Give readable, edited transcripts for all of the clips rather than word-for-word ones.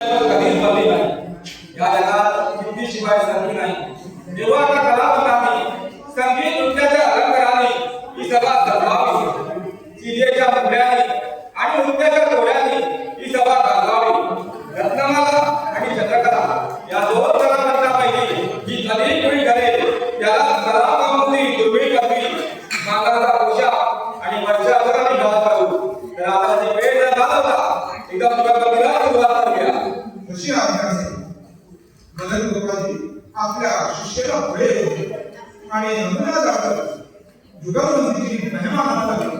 कधीच बनली नाही. या जगात किती शिवाय संधी नाही. तेव्हा त्या कलावंतांनी संगीत नृत्याच्या अलंकाराने ही सभा सजवावी. सीजेच्या मुंड्याने आणि नृत्याच्या टोळ्याने ही सभा गाजवावी. रत्नमाला आणि चंद्रकला या दोन कलावंतांपैकी जी कधी कोणी करेल त्याला कलाकारांची दुर्मिळ करवी. मागाचा पोशाख आणि वर्षाभराने गात करू. तर आता जी वेळ न घालवता एकदम कविता सुरुवात करूया. ऋषी आज्ञाचे मदन गोपाळजी आपल्या शिष्याला पुढे होते आणि नमुना दाखल जुगलबंदीची महिमा लागली.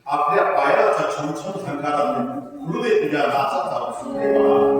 आपल्या पायाचा छमछम झंकारातून गुरुदेव तुझ्या नाचाचा सुंदर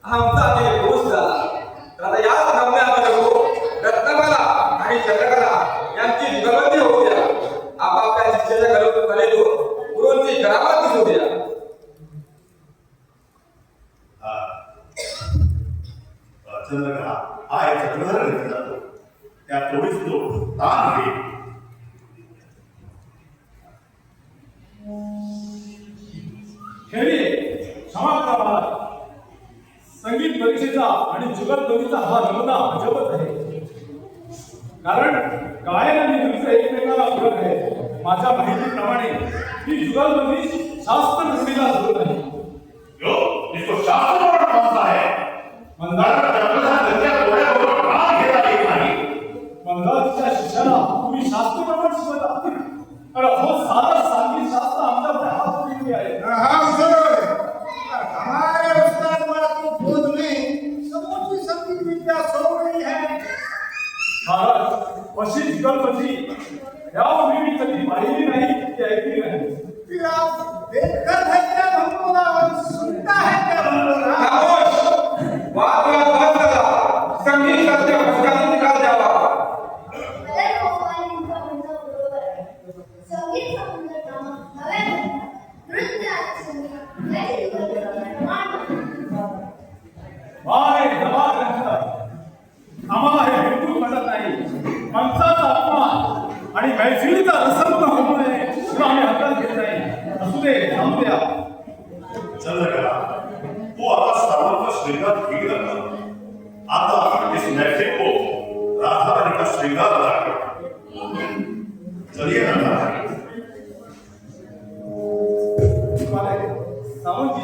आमचा अनेक दोष झाला. तर आता याच नमुन्यामध्ये हो रत्नकला आणि चंद्रकला यांची जुगलबंदी होऊ द्या. आपापल्या शिष्याच्या कलेतून गुरूंची करामत दिसू द्या. चंद्रकला हा एक चक्रधर घेतला जातो. त्या थोडीच तो ताण घेईल. खेळी क्षमा करा महाराज. संगीत परीक्षेचा आणि जुगलबंदीचा हा नमुना अजबच आहे. कारण गायन आणि नृत्य एकमेकाला पूरक आहे. माझ्या माहितीप्रमाणे ही जुगलबंदी शास्त्र नसलेला जुगल आहे. यो, इसको शास्त्र मानता है. मंदार चक्रधर गंगा डोळ्याबरोबर प्राण घेता येत नाही. मंदारच्या शिष्याला तुम्ही शास्त्र प्रमाण शिकवता. अरे हो साधं संगीत शास्त्र आमच्याकडे हात फिरले आहे. हाँ हुजूर, हमारे उस्ताद मातू खुद में समूची संगीत विद्या सो गई है. महाराज अशी जुगलबंदी यापूर्वी मी कधी पाहिली नाही की ऐकली नाही. फिर आप देखकर है क्या भंगोला और सुनता है क्या भंगोला. खामोश. वाद बंद करा. संगीत सत्य भटकाने निकाल द्यावा. बदल गोपालींचा म्हणणं बरोबर आहे. संगीत सौंदर्यनामा नव्या नृत्य आणि संगीत याची जुगलबंदी प्रमाण वारे दबा ग्रंथ आम्हाला हे बिलकुल पटत नाही. माणसाचा अपमान आणि मैफिलीचा रसभंग होऊ नये किंवा आम्ही हातात घेत नाही. असू दे, थांबू द्या. चंद्रकला तू आता सर्वांना श्रृंगार घेऊ लागला. आता इस महफिल को राधा रानी का श्रृंगार बना. चलिए ना. सावंत जी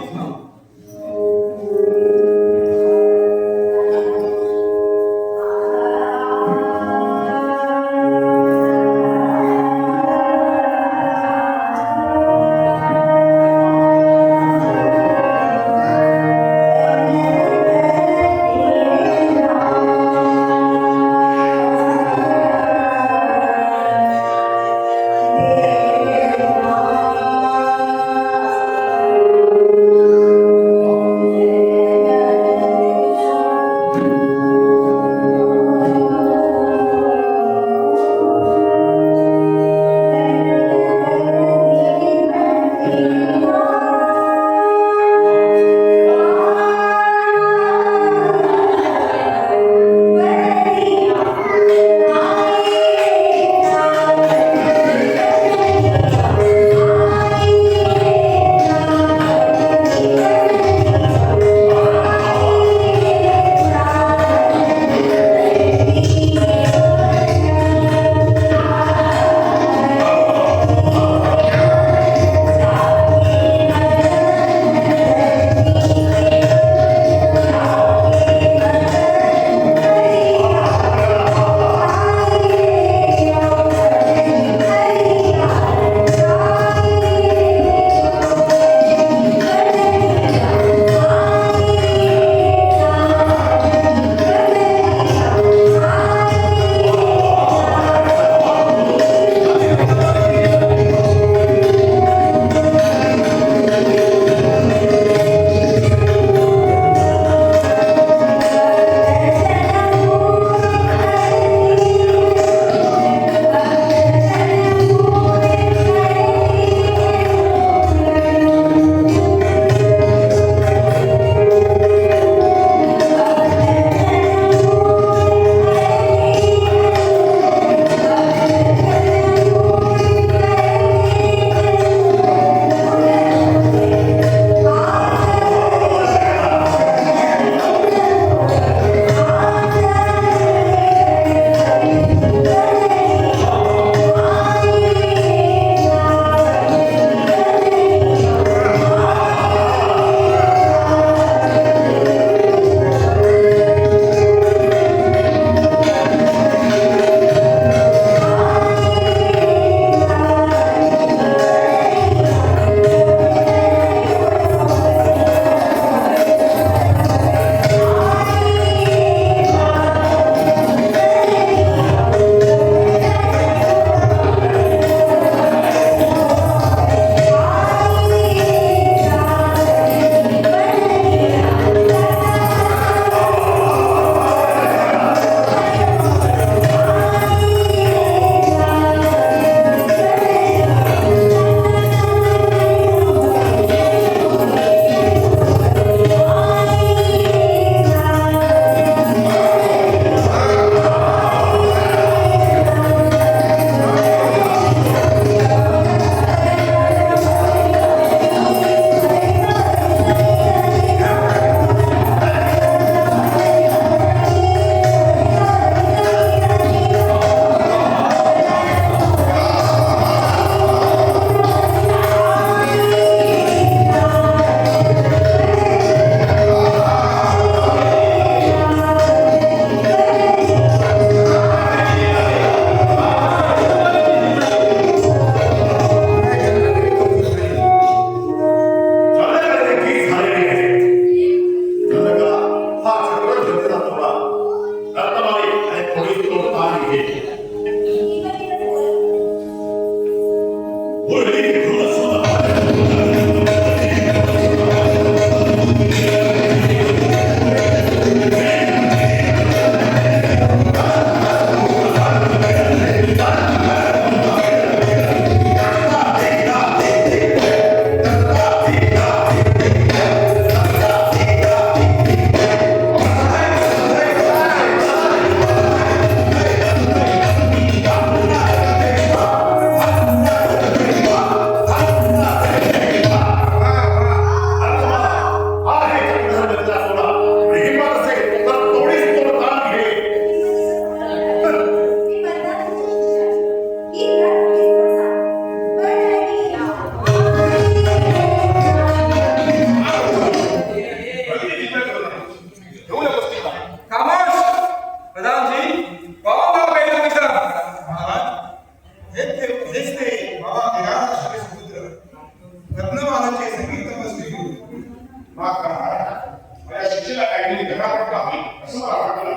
फटका होईल असं मला वाटलं.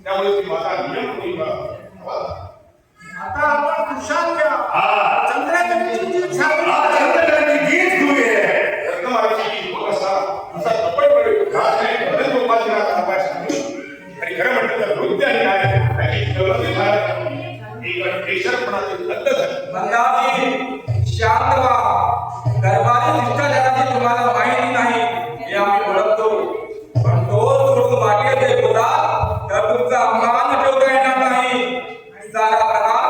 त्यामुळे ती माझा नियम होईल आता आपण खुशाल घ्या. हा. चंद्रकांतची जी छाती आज चंद्रकांतची जीत हुई है. रत्नमालेची होत असा तपटपणे राजने बदल गोपालजीला पाय सांगितलं. आणि खरं म्हटलं तर नृत्य आणि काय त्याची प्रगती झाली. एक केशरपणाची हद्द झाली. मंदाजी शांत व्हा. दरबारी शिष्टाचाराची तुम्हाला माहिती नाही हे आम्ही ओळखतो, पण तो सोडून वाटेल ते बोला तर तुमचा मान ठेवता येणार नाही. सारा प्रकार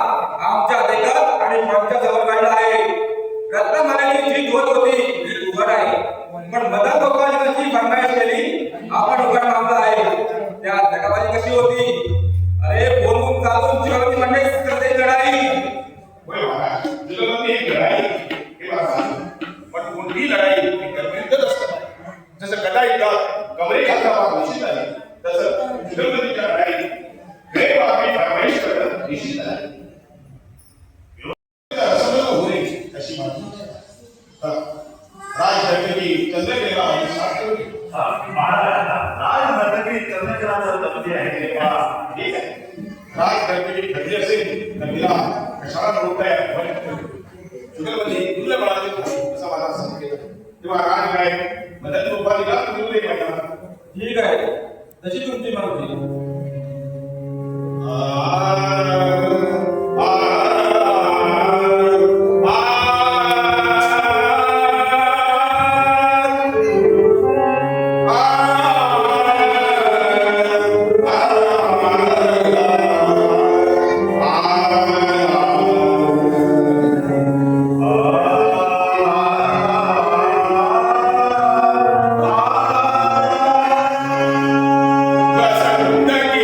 आमच्या देखत आणि पंचाजवळ घडला आहे. रत्नमालेची जी होत होती ती उघड आहे, पण मदन गोपाळजीने जी फरमाईश केली आपण उघड मानला आहे. त्या दगाबाजी कशी होती? अरे बोलून चालून जीवाची म्हणजे करते लढाई. होय महाराज, जुगलबंदी ही लढाई हे मला सांग. पण कोणती लढाई ही गंभीरच असतं. जसं गदायुद्धात कमरे घालता भाग निश्चित आहे, तसं जुगलबंदीच्या लढाई गैरवाजवी फरमाईश करणं निश्चित आहे. असं होणे अशी माझी राजदरबारी चंद्रकेला आणि सार्थक हा, महाराज नर्तकी चंद्रकांत दंपती आहे ते पहा. ठीक आहे. राजदरबारी ठरली असेल तर तिला कशाला रोखताय? जुगलबंदी तुल्य बळाची असं मला सांगितलं. तेव्हा राजगायक मदन गोपालीला तुल्य म्हणतात. ठीक आहे, तशी तुमची मर्जी. कसं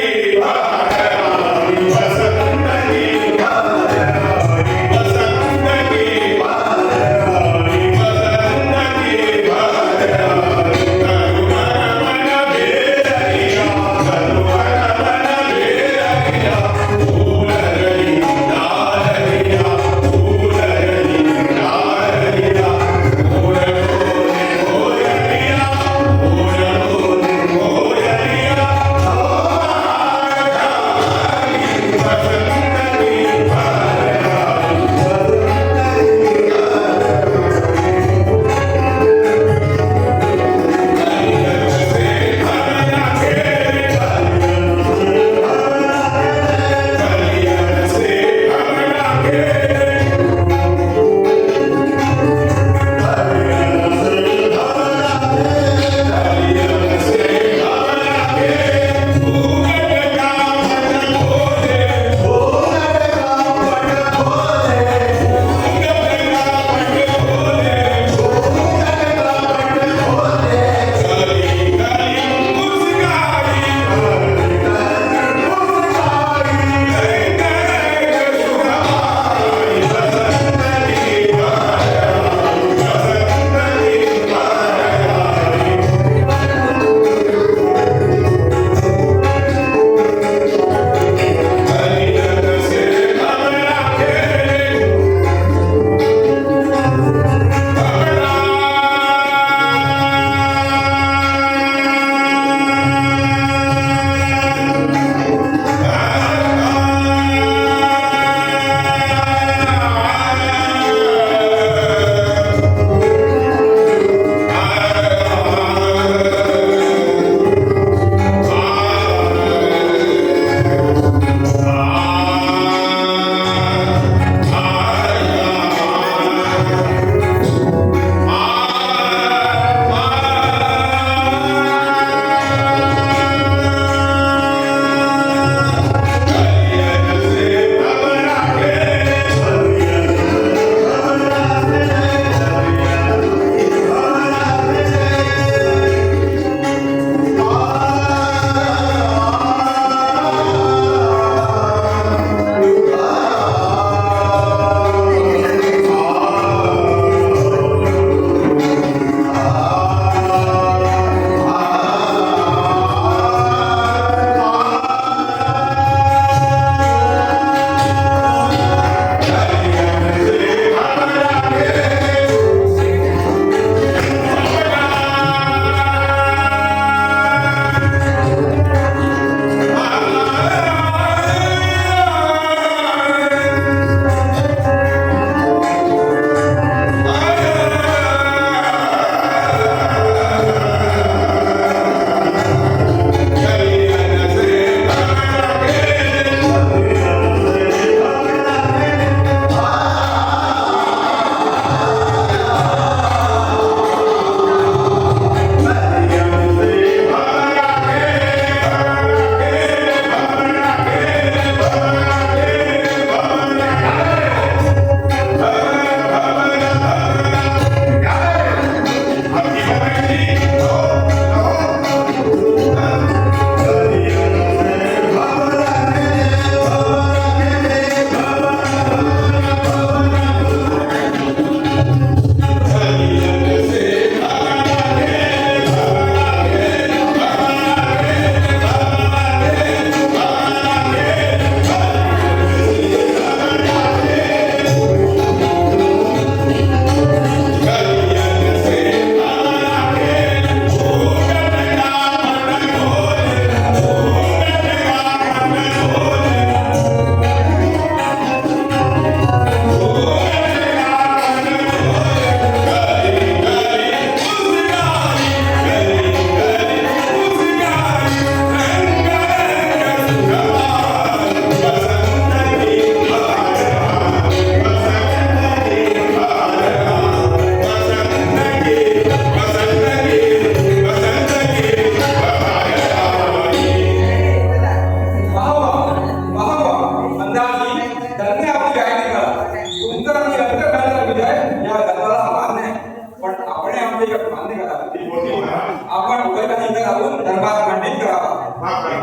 माफ करा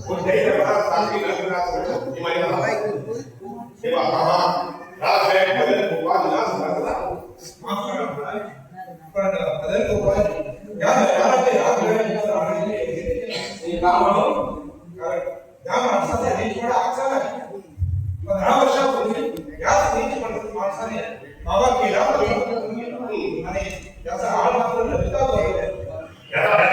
कोणत्याही प्रकारात साजरी करण्याचं ही मर्यादा नाही. तेव्हा बाबा राजसाहेब बदल गोपाल नाच करतात. माफ करा महाराज, पण बदल गोपाल या दरबाराचे या वेळेला राहण्याचे हे काम म्हणून कारण या माणसाचा देशवाडा आजचा नाही. 15 वर्षापूर्वी याच देशवाड्यातील माणसाने बाबा केला आणि त्याचा हाल मात्र ललिता बरोबर याचा